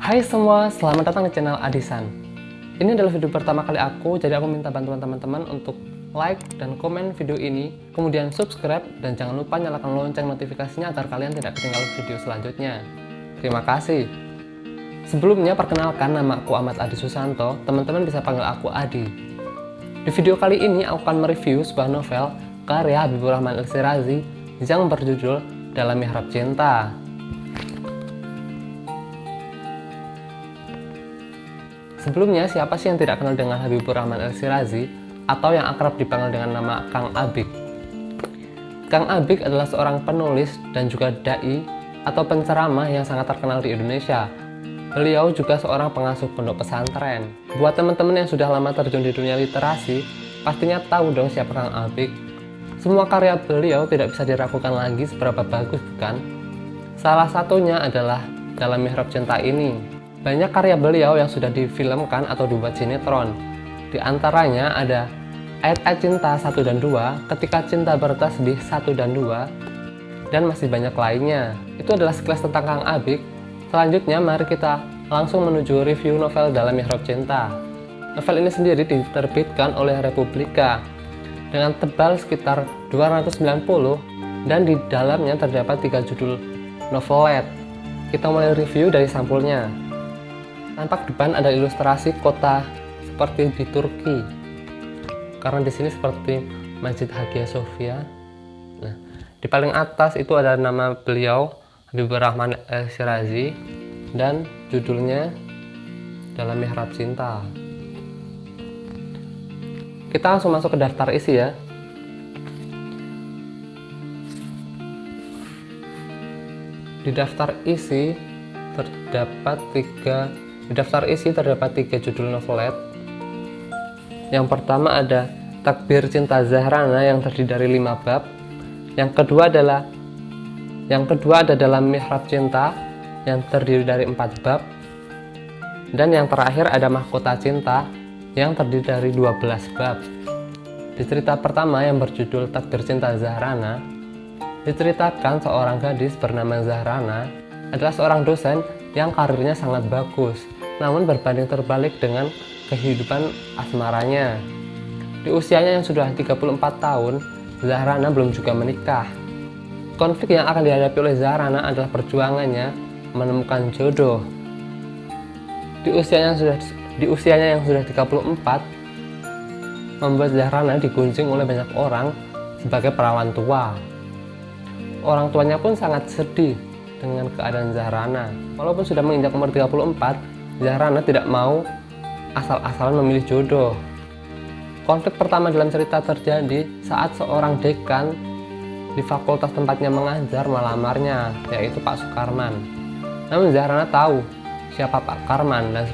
Hai semua, selamat datang di channel Adisan. Ini adalah video pertama kali aku, jadi aku minta bantuan teman-teman untuk like dan komen video ini, kemudian subscribe, dan jangan lupa nyalakan lonceng notifikasinya agar kalian tidak ketinggalan video selanjutnya. Terima kasih. Sebelumnya, perkenalkan, nama aku Ahmad Adi Susanto, teman-teman bisa panggil aku Adi. Di video kali ini, aku akan mereview sebuah novel karya Habibur Rahman El-Shirazi yang berjudul Dalam Mihrab Cinta. Sebelumnya, siapa sih yang tidak kenal dengan Habibur Rahman El-Shirazi atau yang akrab dipanggil dengan nama Kang Abik? Kang Abik adalah seorang penulis dan juga dai atau penceramah yang sangat terkenal di Indonesia. Beliau juga seorang pengasuh pondok pesantren. Buat teman-teman yang sudah lama terjun di dunia literasi, pastinya tahu dong siapa Kang Abik. Semua karya beliau tidak bisa diragukan lagi seberapa bagus, bukan? Salah satunya adalah Dalam Mihrab Cinta ini. Banyak karya beliau yang sudah difilmkan atau dibuat sinetron. Di antaranya ada Ayat-Ayat Cinta 1 dan 2, Ketika Cinta Bertasbih 1 dan 2, dan masih banyak lainnya. Itu adalah sekilas tentang Kang Abik. Selanjutnya mari kita langsung menuju review novel Dalam Mihrab Cinta. Novel ini sendiri diterbitkan oleh Republika dengan tebal sekitar 290 dan di dalamnya terdapat 3 judul novelet. Kita mulai review dari sampulnya. Tampak depan ada ilustrasi kota seperti di Turki, karena di sini seperti Masjid Hagia Sophia. Nah, di paling atas itu ada nama beliau Habibur Rahman El-Shirazi dan judulnya Dalam Mihrab Cinta. Kita langsung masuk ke daftar isi ya. Di daftar isi terdapat 3 judul novelet. Yang pertama ada Takbir Cinta Zahrana yang terdiri dari 5 bab. Yang kedua ada Dalam Mihrab Cinta yang terdiri dari 4 bab. Dan yang terakhir ada Mahkota Cinta yang terdiri dari 12 bab. Di cerita pertama yang berjudul Takbir Cinta Zahrana, diceritakan seorang gadis bernama Zahrana adalah seorang dosen yang karirnya sangat bagus, namun berbanding terbalik dengan kehidupan asmaranya. Di usianya yang sudah 34 tahun, Zahrana belum juga menikah. Konflik yang akan dihadapi oleh Zahrana adalah perjuangannya menemukan jodoh. Di usianya yang sudah 34, membuat Zahrana digunjing oleh banyak orang sebagai perawan tua. Orang tuanya pun sangat sedih dengan keadaan Zahrana. Walaupun sudah menginjak umur 34, Zahrana tidak mau asal-asalan memilih jodoh. Konflik pertama dalam cerita terjadi saat seorang dekan di fakultas tempatnya mengajar melamarnya, yaitu Pak Sukarman. Namun Zahrana tahu siapa Pak Karman dan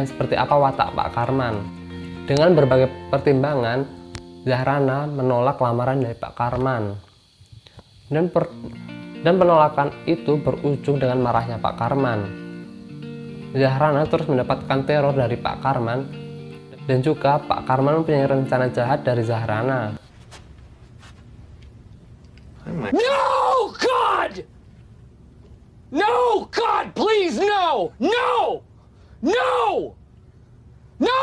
seperti apa watak Pak Karman. Dengan berbagai pertimbangan, Zahrana menolak lamaran dari Pak Karman. Dan penolakan itu berujung dengan marahnya Pak Karman. Zahrana terus mendapatkan teror dari Pak Karman, dan juga Pak Karman mempunyai rencana jahat dari Zahrana. No, God! No, God, please, no! No! No! No!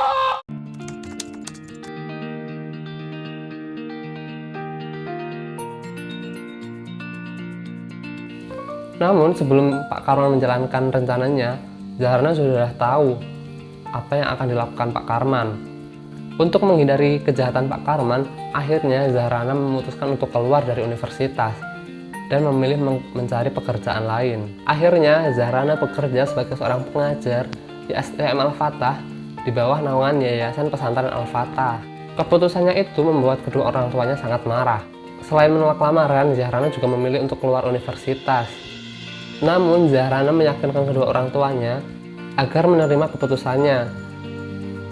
Namun sebelum Pak Karman menjalankan rencananya, Zahrana sudah tahu apa yang akan dilakukan Pak Karman. Untuk menghindari kejahatan Pak Karman, akhirnya Zahrana memutuskan untuk keluar dari universitas dan memilih mencari pekerjaan lain. Akhirnya Zahrana bekerja sebagai seorang pengajar di STM Al-Fatah di bawah naungan Yayasan Pesantren Al-Fatah. Keputusannya itu membuat kedua orang tuanya sangat marah. Selain menolak lamaran, Zahrana juga memilih untuk keluar universitas. Namun Zahrana meyakinkan kedua orang tuanya agar menerima keputusannya.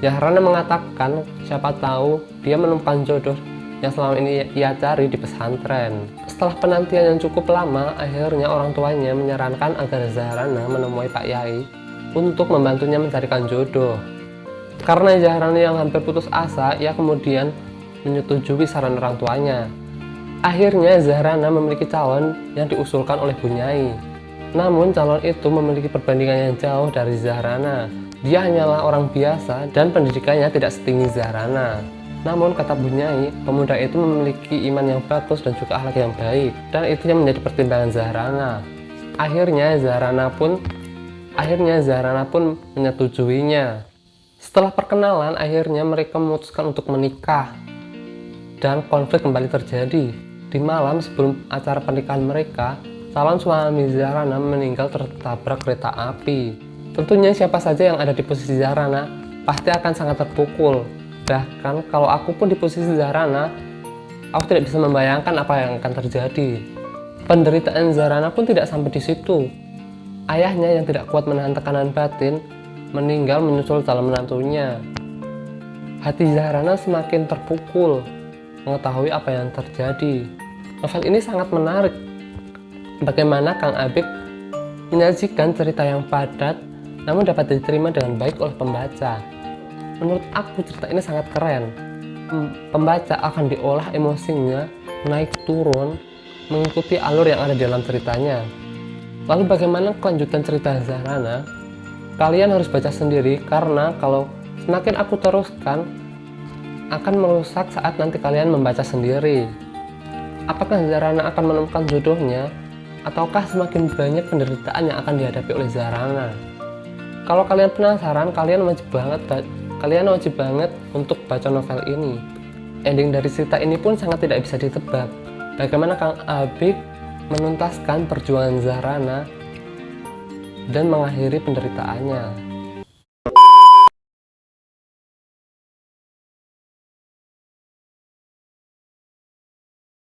Zahrana mengatakan siapa tahu dia menemukan jodoh yang selama ini ia cari di pesantren. Setelah penantian yang cukup lama, akhirnya orang tuanya menyarankan agar Zahrana menemui Pak Yai untuk membantunya mencarikan jodoh. Karena Zahrana yang hampir putus asa, ia kemudian menyetujui saran orang tuanya. Akhirnya Zahrana memiliki calon yang diusulkan oleh Bunyai. Namun calon itu memiliki perbandingan yang jauh dari Zahrana. Dia hanyalah orang biasa dan pendidikannya tidak setinggi Zahrana. Namun kata Bunyai, pemuda itu memiliki iman yang bagus dan juga akhlak yang baik, dan itu yang menjadi pertimbangan Zahrana. Akhirnya Zahrana pun menyetujuinya. Setelah perkenalan, akhirnya mereka memutuskan untuk menikah. Dan konflik kembali terjadi. Di malam sebelum acara pernikahan mereka, calon suami Zahrana meninggal tertabrak kereta api. Tentunya siapa saja yang ada di posisi Zahrana pasti akan sangat terpukul. Bahkan kalau aku pun di posisi Zahrana, aku tidak bisa membayangkan apa yang akan terjadi. Penderitaan Zahrana pun tidak sampai di situ. Ayahnya yang tidak kuat menahan tekanan batin meninggal menyusul calon menantunya. Hati Zahrana semakin terpukul mengetahui apa yang terjadi. Novel ini sangat menarik. Bagaimana Kang Abik menyajikan cerita yang padat namun dapat diterima dengan baik oleh pembaca. Menurut aku cerita ini sangat keren. Pembaca akan diolah emosinya naik turun mengikuti alur yang ada di dalam ceritanya. Lalu bagaimana kelanjutan cerita Zahrana? Kalian harus baca sendiri karena kalau semakin aku teruskan akan merusak saat nanti kalian membaca sendiri. Apakah Zahrana akan menemukan jodohnya ataukah semakin banyak penderitaan yang akan dihadapi oleh Zahrana? Kalau kalian penasaran, kalian wajib banget untuk baca novel ini. Ending dari cerita ini pun sangat tidak bisa ditebak. Bagaimana Kang Abik menuntaskan perjuangan Zahrana dan mengakhiri penderitaannya.